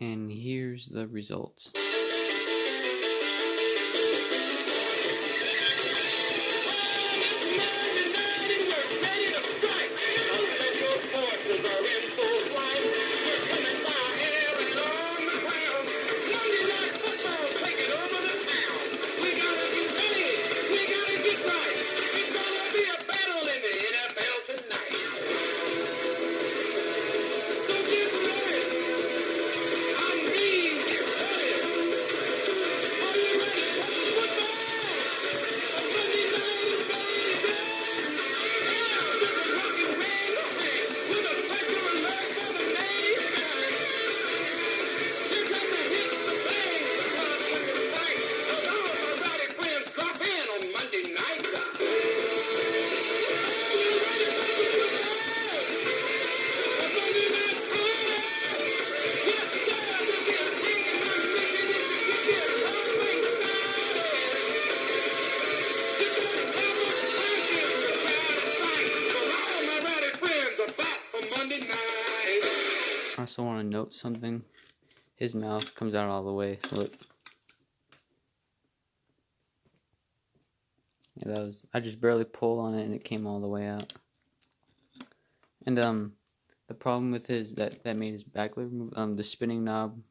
And here's the results. I also want to note something. His mouth comes out all the way. Look. Yeah, I just barely pulled on it and it came all the way out. And the problem with that made his back leg move. The spinning knob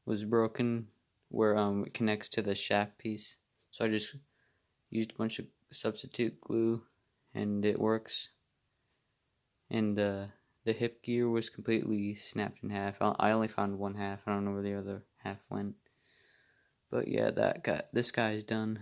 was broken where it connects to the shaft piece. So I just used a bunch of substitute glue and it works. And the hip gear was completely snapped in half. I only found one half. I don't know where the other half went. But yeah, this guy's done.